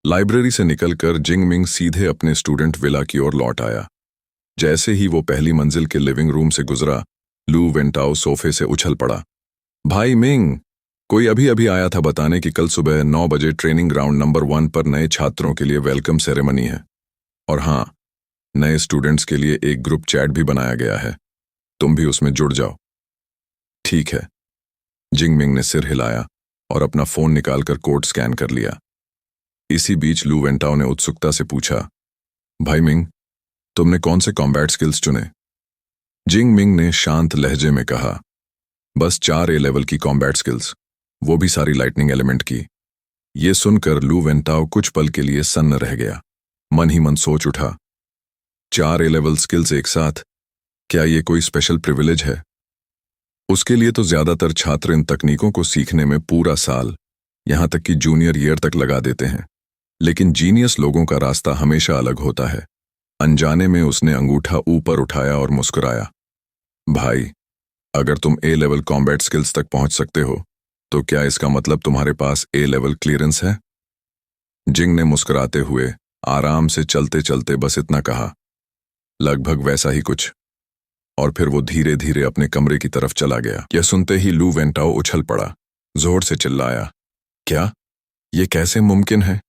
Library से निकलकर जिंगमिंग सीधे अपने स्टूडेंट विला की ओर लौट आया। जैसे ही वो पहली मंजिल के लिविंग रूम से गुजरा, लू वेंटाओ सोफे से उछल पड़ा। भाई मिंग, कोई अभी अभी आया था बताने कि कल सुबह 9 बजे ट्रेनिंग ग्राउंड नंबर 1 पर नए छात्रों के लिए वेलकम सेरेमनी है। और हाँ, नए स्टूडेंट्स के लिए एक ग्रुप चैट भी बनाया गया है, तुम भी उसमें जुड़ जाओ। ठीक है। जिंगमिंग ने सिर हिलाया और अपना फोन निकालकर कोड स्कैन कर लिया। इसी बीच लू वेंटाओ ने उत्सुकता से पूछा, भाई मिंग, तुमने कौन से कॉम्बैट स्किल्स चुने? जिंगमिंग ने शांत लहजे में कहा, बस 4 ए लेवल की कॉम्बैट स्किल्स, वो भी सारी लाइटनिंग एलिमेंट की। ये सुनकर लू वेंटाओ कुछ पल के लिए सन्न रह गया। मन ही मन सोच उठा, 4 ए लेवल स्किल्स एक साथ, क्या ये कोई स्पेशल प्रिविलेज है? उसके लिए तो ज्यादातर छात्र इन तकनीकों को सीखने में पूरा साल, यहां तक कि जूनियर ईयर तक लगा देते हैं। लेकिन जीनियस लोगों का रास्ता हमेशा अलग होता है। अनजाने में उसने अंगूठा ऊपर उठाया और मुस्कुराया। भाई, अगर तुम ए लेवल कॉम्बैट स्किल्स तक पहुंच सकते हो, तो क्या इसका मतलब तुम्हारे पास ए लेवल क्लियरेंस है? जिंग ने मुस्कुराते हुए आराम से चलते चलते बस इतना कहा, लगभग वैसा ही कुछ। और फिर वो धीरे धीरे अपने कमरे की तरफ चला गया। यह सुनते ही लू वेंटाओ उछल पड़ा, जोर से चिल्लाया, क्या? ये कैसे मुमकिन है?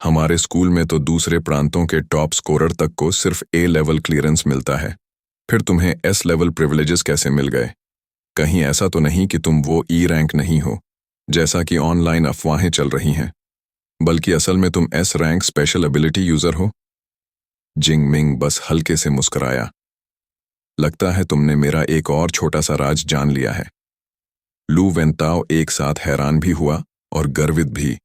हमारे स्कूल में तो दूसरे प्रांतों के टॉप स्कोरर तक को सिर्फ ए लेवल क्लियरेंस मिलता है, फिर तुम्हें एस लेवल प्रिविलेजेस कैसे मिल गए? कहीं ऐसा तो नहीं कि तुम वो ई रैंक नहीं हो, जैसा कि ऑनलाइन अफवाहें चल रही हैं, बल्कि असल में तुम S rank special ability user हो? जिंगमिंग बस हल्के से मुस्कुराया, लगता है तुमने मेरा एक और छोटा सा राज जान लिया है। लू वेंताओ एक साथ हैरान भी हुआ और गर्वित भी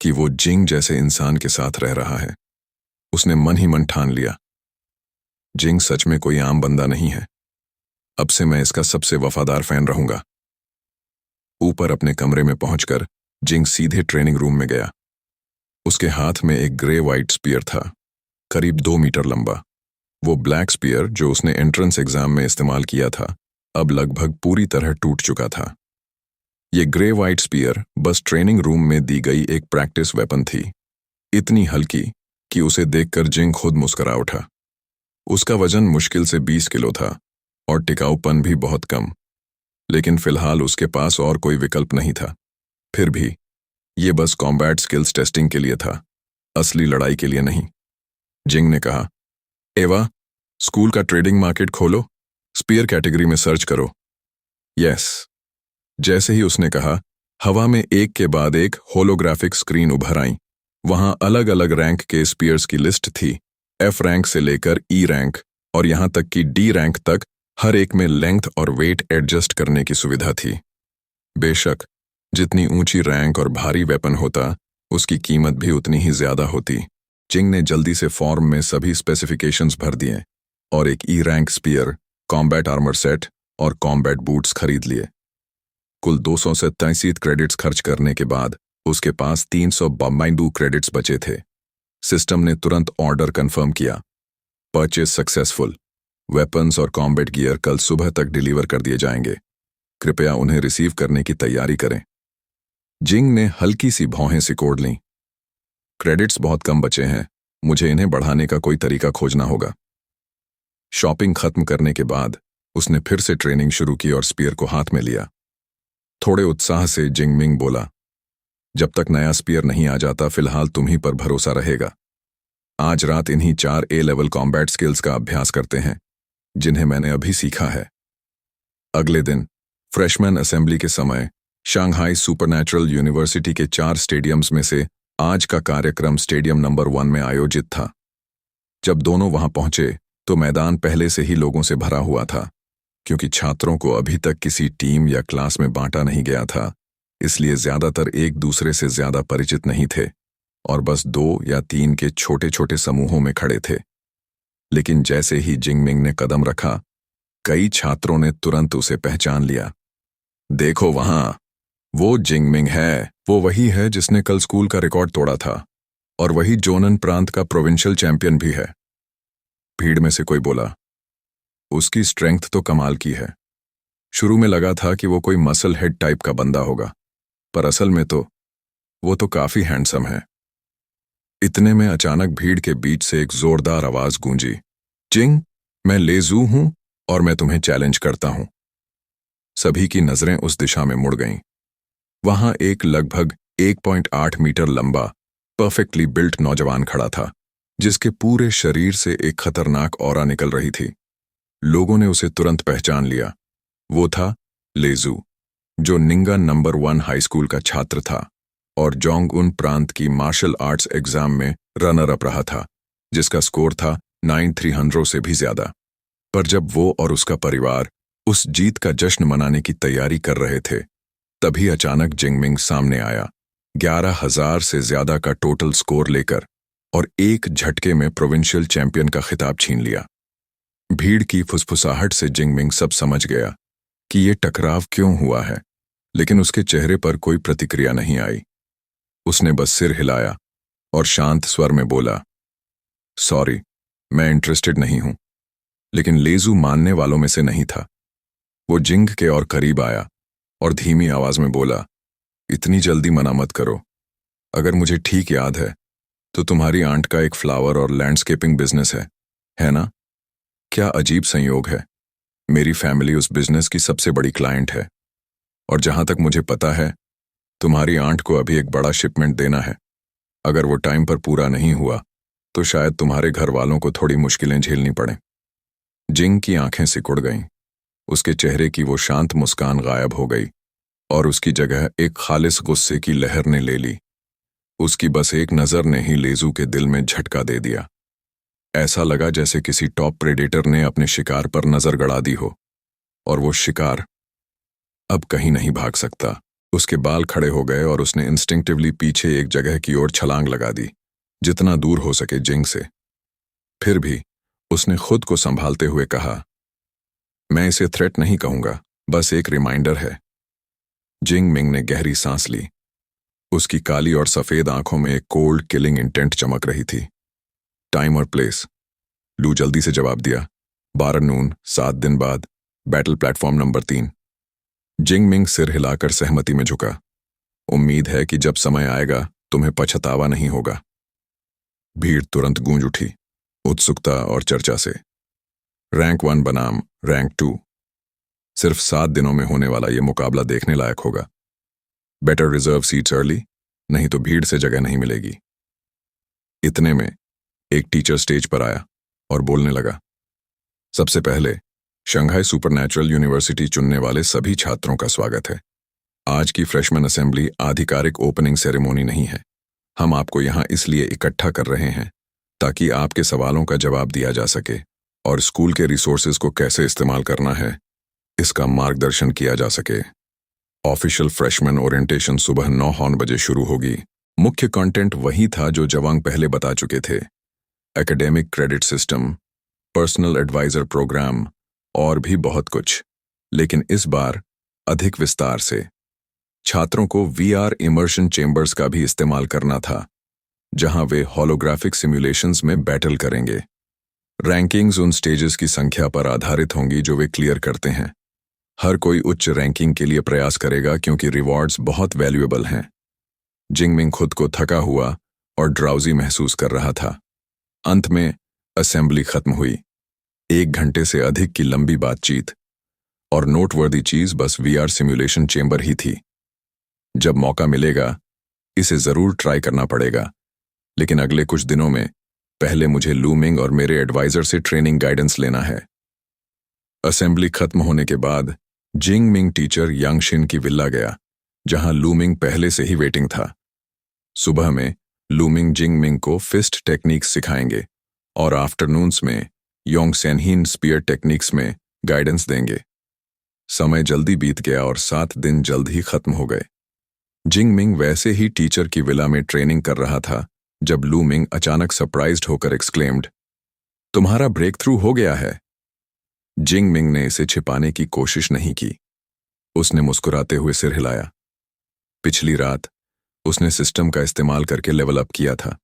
कि वो जिंग जैसे इंसान के साथ रह रहा है। उसने मन ही मन ठान लिया, जिंग सच में कोई आम बंदा नहीं है। अब से मैं इसका सबसे वफादार फैन रहूंगा। ऊपर अपने कमरे में पहुंचकर जिंग सीधे ट्रेनिंग रूम में गया। उसके हाथ में एक ग्रे वाइट स्पीयर था, करीब 2 मीटर लंबा। वो ब्लैक स्पीयर जो उसने एंट्रेंस एग्जाम में इस्तेमाल किया था, अब लगभग पूरी तरह टूट चुका था। ये ग्रे वाइट स्पीयर बस ट्रेनिंग रूम में दी गई एक प्रैक्टिस वेपन थी, इतनी हल्की कि उसे देखकर जिंग खुद मुस्कुरा उठा। उसका वजन मुश्किल से 20 किलो था और टिकाऊपन भी बहुत कम, लेकिन फिलहाल उसके पास और कोई विकल्प नहीं था। फिर भी ये बस कॉम्बैट स्किल्स टेस्टिंग के लिए था, असली लड़ाई के लिए नहीं। जिंग ने कहा, एवा, स्कूल का ट्रेडिंग मार्केट खोलो, स्पीयर कैटेगरी में सर्च करो। यस। जैसे ही उसने कहा, हवा में एक के बाद एक होलोग्राफिक स्क्रीन उभर आई। वहां अलग अलग रैंक के स्पीयर्स की लिस्ट थी, एफ रैंक से लेकर ई रैंक और यहां तक कि डी रैंक तक। हर एक में लेंथ और वेट एडजस्ट करने की सुविधा थी। बेशक जितनी ऊंची रैंक और भारी वेपन होता, उसकी कीमत भी उतनी ही ज्यादा होती। जिंग ने जल्दी से फॉर्म में सभी स्पेसिफिकेशंस भर दिए और एक E rank spear, combat armour set और कॉम्बैट बूट्स खरीद लिए। कुल 287 क्रेडिट्स खर्च करने के बाद उसके पास 392 क्रेडिट्स बचे थे। सिस्टम ने तुरंत ऑर्डर कंफर्म किया, परचेज सक्सेसफुल। वेपन्स और कॉम्बैट गियर कल सुबह तक डिलीवर कर दिए जाएंगे, कृपया उन्हें रिसीव करने की तैयारी करें। जिंग ने हल्की सी भौहें सिकोड़ लीं। क्रेडिट्स बहुत कम बचे हैं, मुझे इन्हें बढ़ाने का कोई तरीका खोजना होगा। शॉपिंग खत्म करने के बाद उसने फिर से ट्रेनिंग शुरू की और स्पीयर को हाथ में लिया। थोड़े उत्साह से जिंगमिंग बोला, जब तक नया स्पीयर नहीं आ जाता, फिलहाल तुम ही पर भरोसा रहेगा। आज रात इन्हीं 4 ए लेवल कॉम्बैट स्किल्स का अभ्यास करते हैं, जिन्हें मैंने अभी सीखा है। अगले दिन फ्रेशमैन असेंबली के समय शंघाई सुपरनैचुरल यूनिवर्सिटी के 4 स्टेडियम्स में से आज का कार्यक्रम स्टेडियम नंबर 1 में आयोजित था। जब दोनों वहां पहुंचे तो मैदान पहले से ही लोगों से भरा हुआ था। क्योंकि छात्रों को अभी तक किसी टीम या क्लास में बांटा नहीं गया था, इसलिए ज्यादातर एक दूसरे से ज्यादा परिचित नहीं थे और बस 2 या 3 के छोटे छोटे समूहों में खड़े थे। लेकिन जैसे ही जिंगमिंग ने कदम रखा, कई छात्रों ने तुरंत उसे पहचान लिया। देखो वहां, वो जिंगमिंग है, वो वही है जिसने कल स्कूल का रिकॉर्ड तोड़ा था और वही जोनन प्रांत का प्रोविंशियल चैंपियन भी है। भीड़ में से कोई बोला, उसकी स्ट्रेंथ तो कमाल की है। शुरू में लगा था कि वो कोई मसल हेड टाइप का बंदा होगा, पर असल में तो वो तो काफी हैंडसम है। इतने में अचानक भीड़ के बीच से एक जोरदार आवाज गूंजी। जिंग, मैं लेजू हूं और मैं तुम्हें चैलेंज करता हूं। सभी की नजरें उस दिशा में मुड़ गईं। वहां एक लगभग 1.8 मीटर लंबा परफेक्टली बिल्ट नौजवान खड़ा था, जिसके पूरे शरीर से एक खतरनाक ऑरा निकल रही थी। लोगों ने उसे तुरंत पहचान लिया। वो था लेजू, जो निंगा नंबर 1 हाई स्कूल का छात्र था और जोंग उन प्रांत की मार्शल आर्ट्स एग्जाम में रनर अप रहा था, जिसका स्कोर था 9300 से भी ज्यादा। पर जब वो और उसका परिवार उस जीत का जश्न मनाने की तैयारी कर रहे थे, तभी अचानक जिंगमिंग सामने आया, 11,000 से ज्यादा का टोटल स्कोर लेकर, और एक झटके में प्रोविंशियल चैंपियन का खिताब छीन लिया। भीड़ की फुसफुसाहट से जिंगमिंग सब समझ गया कि ये टकराव क्यों हुआ है, लेकिन उसके चेहरे पर कोई प्रतिक्रिया नहीं आई। उसने बस सिर हिलाया और शांत स्वर में बोला, सॉरी, मैं इंटरेस्टेड नहीं हूं। लेकिन लेजू मानने वालों में से नहीं था। वो जिंग के और करीब आया और धीमी आवाज में बोला, इतनी जल्दी मना मत करो। अगर मुझे ठीक याद है तो तुम्हारी आंट का एक फ्लावर और लैंडस्केपिंग बिजनेस है ना? क्या अजीब संयोग है, मेरी फैमिली उस बिजनेस की सबसे बड़ी क्लाइंट है, और जहां तक मुझे पता है तुम्हारी आंट को अभी एक बड़ा शिपमेंट देना है। अगर वो टाइम पर पूरा नहीं हुआ तो शायद तुम्हारे घर वालों को थोड़ी मुश्किलें झेलनी पड़े। जिंग की आंखें सिकुड़ गईं। उसके चेहरे की वो शांत मुस्कान गायब हो गई और उसकी जगह एक खालिस गुस्से की लहर ने ले ली। उसकी बस एक नजर ने ही लेजू के दिल में झटका दे दिया। ऐसा लगा जैसे किसी टॉप प्रेडेटर ने अपने शिकार पर नजर गड़ा दी हो, और वो शिकार अब कहीं नहीं भाग सकता। उसके बाल खड़े हो गए और उसने इंस्टिंक्टिवली पीछे एक जगह की ओर छलांग लगा दी, जितना दूर हो सके जिंग से। फिर भी उसने खुद को संभालते हुए कहा, मैं इसे थ्रेट नहीं कहूंगा, बस एक रिमाइंडर है। जिंग मिंग ने गहरी सांस ली। उसकी काली और सफेद आंखों में एक कोल्ड किलिंग इंटेंट चमक रही थी। टाइम और प्लेस? लू जल्दी से जवाब दिया, 12 नून 7 दिन बाद, बैटल प्लेटफॉर्म नंबर 3। जिंग मिंग सिर हिलाकर सहमति में झुका। उम्मीद है कि जब समय आएगा तुम्हें पछतावा नहीं होगा। भीड़ तुरंत गूंज उठी, उत्सुकता और चर्चा से। रैंक 1 बनाम रैंक 2। सिर्फ 7 दिनों में होने वाला ये मुकाबला देखने लायक होगा। बेटर रिजर्व सीट्स अर्ली, नहीं तो भीड़ से जगह नहीं मिलेगी। इतने में एक टीचर स्टेज पर आया और बोलने लगा, सबसे पहले शंघाई सुपरनैचुरल यूनिवर्सिटी चुनने वाले सभी छात्रों का स्वागत है। आज की फ्रेशमैन असेंबली आधिकारिक ओपनिंग सेरेमोनी नहीं है। हम आपको यहाँ इसलिए इकट्ठा कर रहे हैं ताकि आपके सवालों का जवाब दिया जा सके और स्कूल के रिसोर्सेज को कैसे इस्तेमाल करना है, इसका मार्गदर्शन किया जा सके। ऑफिशियल फ्रेशमैन ओरिएंटेशन सुबह 9 बजे शुरू होगी। मुख्य कंटेंट वही था जो जवांग पहले बता चुके थे। Academic credit system, personal advisor program और भी बहुत कुछ, लेकिन इस बार अधिक विस्तार से। छात्रों को वीआर इमर्शन चेंबर्स का भी इस्तेमाल करना था, जहां वे होलोग्राफिक सिमुलेशंस में बैटल करेंगे। रैंकिंग्स उन स्टेजेस की संख्या पर आधारित होंगी जो वे क्लियर करते हैं। हर कोई उच्च रैंकिंग के लिए प्रयास करेगा क्योंकि रिवॉर्ड्स बहुत वैल्यूएबल हैं। जिंगमिंग खुद को थका हुआ और ड्राउजी महसूस कर रहा था। अंत में असेंबली खत्म हुई। 1 घंटे से अधिक की लंबी बातचीत, और नोटवर्दी चीज बस वीआर सिमुलेशन चेंबर ही थी। जब मौका मिलेगा इसे जरूर ट्राई करना पड़ेगा, लेकिन अगले कुछ दिनों में पहले मुझे लू मिंग और मेरे एडवाइजर से ट्रेनिंग गाइडेंस लेना है। असेंबली खत्म होने के बाद जिंग मिंग टीचर यांगशिन की विला गया, जहां लू मिंग पहले से ही वेटिंग था। सुबह में लू मिंग जिंग मिंग को फिस्ट टेक्निक्स सिखाएंगे और आफ्टरनून्स में योंग सेनहिन स्पीयर टेक्निक्स में गाइडेंस देंगे। समय जल्दी बीत गया और 7 दिन जल्द ही खत्म हो गए। जिंग मिंग वैसे ही टीचर की विला में ट्रेनिंग कर रहा था जब लू मिंग अचानक सरप्राइज्ड होकर एक्सक्लेम्ड, तुम्हारा ब्रेक थ्रू हो गया है। जिंग मिंग ने इसे छिपाने की कोशिश नहीं की। उसने मुस्कुराते हुए सिर हिलाया। पिछली रात उसने सिस्टम का इस्तेमाल करके लेवल अप किया था।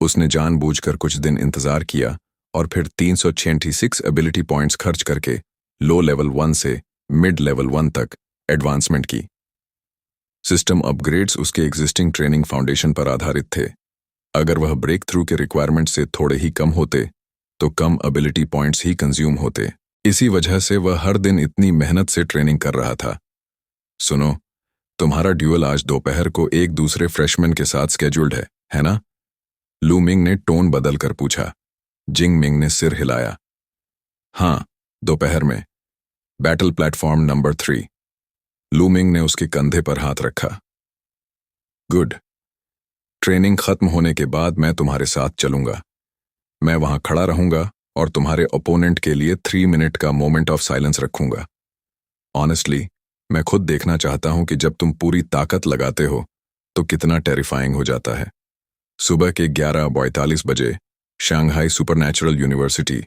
उसने जानबूझकर कुछ दिन इंतजार किया और फिर 366 एबिलिटी पॉइंट्स खर्च करके लो लेवल 1 से मिड लेवल 1 तक एडवांसमेंट की। सिस्टम अपग्रेड्स उसके एग्जिस्टिंग ट्रेनिंग फाउंडेशन पर आधारित थे। अगर वह ब्रेक थ्रू के रिक्वायरमेंट से थोड़े ही कम होते तो कम एबिलिटी पॉइंट्स ही कंज्यूम होते। इसी वजह से वह हर दिन इतनी मेहनत से ट्रेनिंग कर रहा था। सुनो, तुम्हारा ड्यूअल आज दोपहर को एक दूसरे फ्रेशमैन के साथ स्केड्यूल्ड है ना? लू मिंग ने टोन बदलकर पूछा। जिंग मिंग ने सिर हिलाया। हाँ, दोपहर में, बैटल प्लेटफॉर्म नंबर 3। लू मिंग ने उसके कंधे पर हाथ रखा। गुड। ट्रेनिंग खत्म होने के बाद मैं तुम्हारे साथ चलूंगा। मैं वहां खड़ा रहूंगा और तुम्हारे ओपोनेंट के लिए 3 मिनट का मोमेंट ऑफ साइलेंस रखूंगा। ऑनेस्टली, मैं खुद देखना चाहता हूं कि जब तुम पूरी ताकत लगाते हो तो कितना टेरिफाइंग हो जाता है। सुबह के 11:42 बजे, Shanghai supernatural university,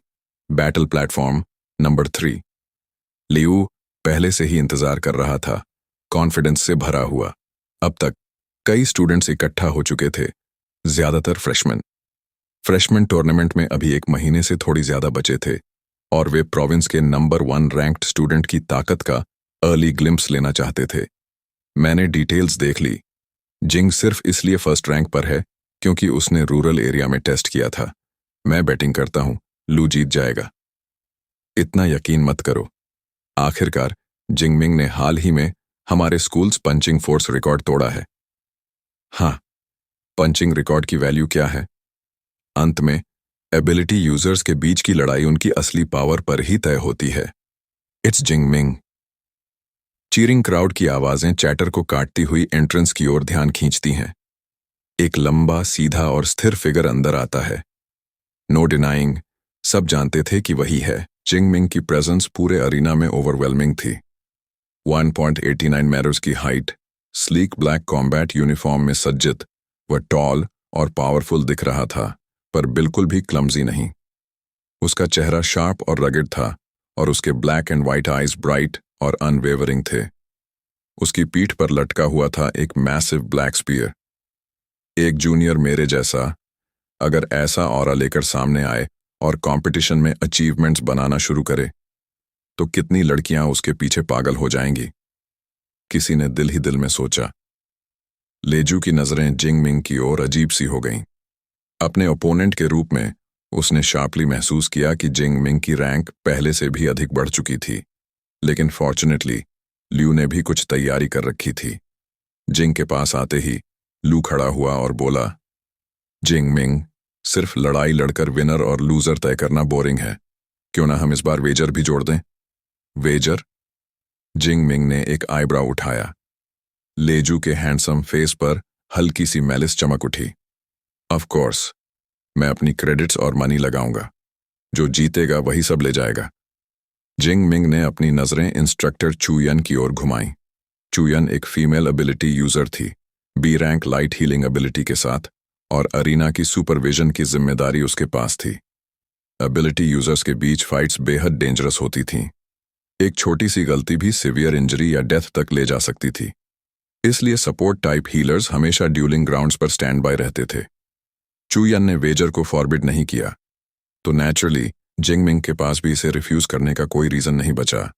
battle platform number 3। Liu पहले से ही इंतजार कर रहा था, कॉन्फिडेंस से भरा हुआ। अब तक कई स्टूडेंट्स इकट्ठा हो चुके थे, ज्यादातर फ्रेशमैन। फ्रेशमैन टूर्नामेंट में अभी 1 महीने से थोड़ी ज्यादा बचे थे और वे प्रोविंस के नंबर 1 रैंक्ड स्टूडेंट की ताकत का अर्ली ग्लिम्प्स लेना चाहते थे। मैंने डिटेल्स देख ली। जिंग सिर्फ इसलिए फर्स्ट रैंक पर है क्योंकि उसने रूरल एरिया में टेस्ट किया था। मैं बैटिंग करता हूं, लू जीत जाएगा। इतना यकीन मत करो। आखिरकार जिंगमिंग ने हाल ही में हमारे स्कूल्स पंचिंग फोर्स रिकॉर्ड तोड़ा है। हाँ, पंचिंग रिकॉर्ड की वैल्यू क्या है? अंत में एबिलिटी यूजर्स के बीच की लड़ाई उनकी असली पावर पर ही तय होती है। इट्स जिंगमिंग। चीरिंग क्राउड की आवाजें चैटर को काटती हुई एंट्रेंस की ओर ध्यान खींचती हैं। एक लंबा, सीधा और स्थिर फिगर अंदर आता है। नो डिनाइंग, सब जानते थे कि वही है। जिंगमिंग की प्रेजेंस पूरे अरीना में ओवरवेलमिंग थी। 1.89 मीटर्स की height, sleek black combat uniform में सज्जित, वह टॉल और पावरफुल दिख रहा था, पर बिल्कुल भी क्लमजी नहीं। उसका चेहरा शार्प और रगड़ था और उसके black and white eyes bright और अनवेवरिंग थे। उसकी पीठ पर लटका हुआ था एक मैसिव ब्लैक स्पीयर। एक जूनियर मेरे जैसा अगर ऐसा ऑरा लेकर सामने आए और कंपटीशन में अचीवमेंट्स बनाना शुरू करे तो कितनी लड़कियां उसके पीछे पागल हो जाएंगी। किसी ने दिल ही दिल में सोचा। लेजू की नजरें जिंगमिंग की ओर अजीब सी हो गईं। अपने ओपोनेंट के रूप में उसने शार्पली महसूस किया कि जिंगमिंग की रैंक पहले से भी अधिक बढ़ चुकी थी, लेकिन फॉर्चुनेटली ल्यू ने भी कुछ तैयारी कर रखी थी। जिंग के पास आते ही लू खड़ा हुआ और बोला, जिंगमिंग, सिर्फ लड़ाई लड़कर विनर और लूजर तय करना बोरिंग है। क्यों ना हम इस बार वेजर भी जोड़ दें? वेजर? जिंगमिंग ने एक आईब्राउ उठाया। लेजू के हैंडसम फेस पर हल्की सी मैलिस चमक उठी। ऑफ कोर्स, मैं अपनी क्रेडिट्स और मनी लगाऊंगा। जो जीतेगा वही सब ले जाएगा। जिंगमिंग ने अपनी नजरें इंस्ट्रक्टर चुयन की ओर घुमाई। चुयन एक फीमेल एबिलिटी यूजर थी, B rank light healing ability के साथ, और अरीना की सुपरविजन की जिम्मेदारी उसके पास थी। एबिलिटी यूजर्स के बीच फाइट्स बेहद डेंजरस होती थीं। एक छोटी सी गलती भी सिवियर इंजरी या डेथ तक ले जा सकती थी। इसलिए सपोर्ट टाइप हीलर्स हमेशा ड्यूलिंग ग्राउंड्स पर स्टैंड बाय रहते थे। चुयन ने वेजर को फॉरबिड नहीं किया, तो नेचुरली जिंगमिंग के पास भी इसे रिफ्यूज करने का कोई रीजन नहीं बचा।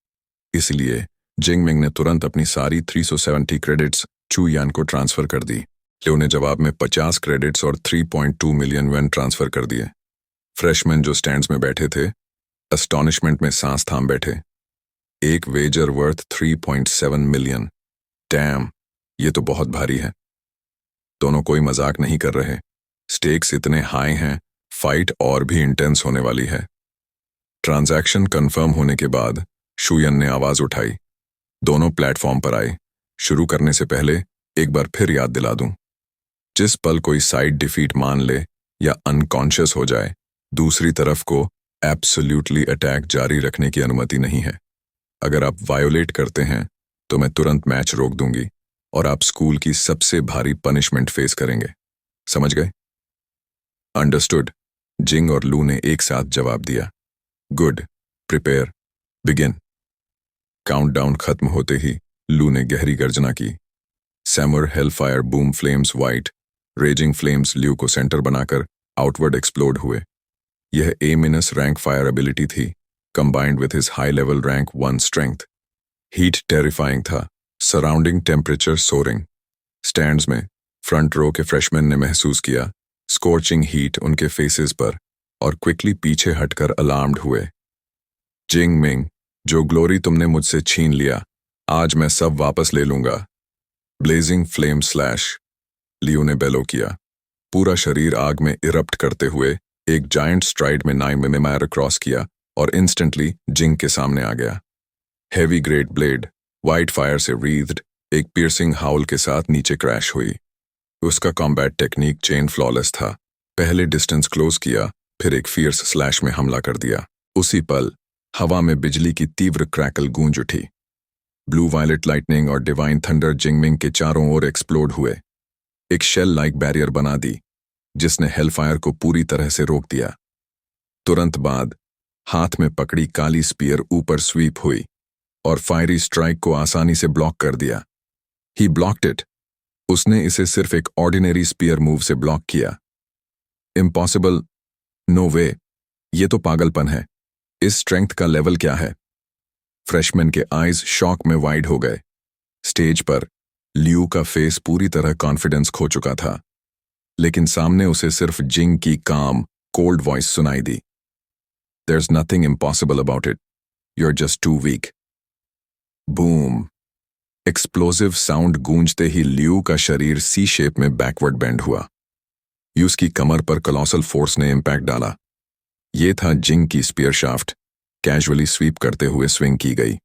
इसलिए जिंगमिंग ने तुरंत अपनी सारी 370 क्रेडिट्स चुयान को ट्रांसफर कर दी। लियो ने जवाब में 50 क्रेडिट्स और 3.2 मिलियन वेन ट्रांसफर कर दिए। फ्रेशमैन जो स्टैंड्स में बैठे थे, अस्टॉनिशमेंट में सांस थाम बैठे। एक वेजर वर्थ 3.7 मिलियन। डैम, ये तो बहुत भारी है। दोनों कोई मजाक नहीं कर रहे। स्टेक्स इतने हाई हैं, फाइट और भी इंटेंस होने वाली है। ट्रांजैक्शन कंफर्म होने के बाद शुयन ने आवाज उठाई। दोनों प्लेटफॉर्म पर आए। शुरू करने से पहले एक बार फिर याद दिला दूं, जिस पल कोई साइड डिफीट मान ले या अनकॉन्शियस हो जाए, दूसरी तरफ को एब्सोल्यूटली अटैक जारी रखने की अनुमति नहीं है। अगर आप वायोलेट करते हैं तो मैं तुरंत मैच रोक दूंगी और आप स्कूल की सबसे भारी पनिशमेंट फेस करेंगे। समझ गए? अंडरस्टूड, जिंग और लू ने एक साथ जवाब दिया। Good, prepare, begin. काउंटडाउन खत्म होते ही लू ने गहरी गर्जना की। सैमर hellfire boom flames white raging flames Liu को सेंटर बनाकर आउटवर्ड एक्सप्लोड हुए। यह A- रैंक फायर एबिलिटी थी, combined with his high level rank 1 strength. Heat terrifying था, सराउंडिंग टेम्परेचर सोरिंग। स्टैंड्स में फ्रंट रो के फ्रेशमैन ने महसूस किया स्कॉर्चिंग हीट उनके फेसेस पर और क्विकली पीछे हटकर अलार्म्ड हुए। जिंग मिंग, जो ग्लोरी तुमने मुझसे छीन लिया, आज मैं सब वापस ले लूंगा। ब्लेजिंग फ्लेम स्लैश, लियो ने बेलो किया। पूरा शरीर आग में इरप्ट करते हुए एक जायंट स्ट्राइड में 9 mm क्रॉस किया और इंस्टेंटली जिंग के सामने आ गया। Heavy great blade white fire से रीथ्ड एक पियर्सिंग हाउल के साथ नीचे क्रैश हुई। उसका कॉम्बैट टेक्निक चेन फ्लॉलेस था। पहले डिस्टेंस क्लोज किया, फिर एक फियर्स स्लैश में हमला कर दिया। उसी पल हवा में बिजली की तीव्र क्रैकल गूंज उठी। ब्लू वायलेट लाइटनिंग और डिवाइन थंडर जिंगमिंग के चारों ओर एक्सप्लोड हुए, एक शेल लाइक बैरियर बना दी जिसने हेलफायर को पूरी तरह से रोक दिया। तुरंत बाद हाथ में पकड़ी काली स्पीयर ऊपर स्वीप हुई और फायरी स्ट्राइक को आसानी से ब्लॉक कर दिया। ही ब्लॉक्ड इट। उसने इसे सिर्फ एक ऑर्डिनरी स्पीयर मूव से ब्लॉक किया। इम्पॉसिबल, नो वे, ये तो पागलपन है। इस स्ट्रेंथ का लेवल क्या है? फ्रेशमैन के आईज शॉक में वाइड हो गए। स्टेज पर लियू का फेस पूरी तरह कॉन्फिडेंस खो चुका था, लेकिन सामने उसे सिर्फ जिंग की काम, कोल्ड वॉइस सुनाई दी। There's nothing impossible about it. You're just too weak. Boom! Explosive sound गूंजते ही लियू का शरीर सी शेप में बैकवर्ड बेंड हुआ। उसकी कमर पर कोलोसल फोर्स ने इम्पैक्ट डाला। ये था जिंग की स्पीयर शाफ्ट, कैजुअली स्वीप करते हुए स्विंग की गई।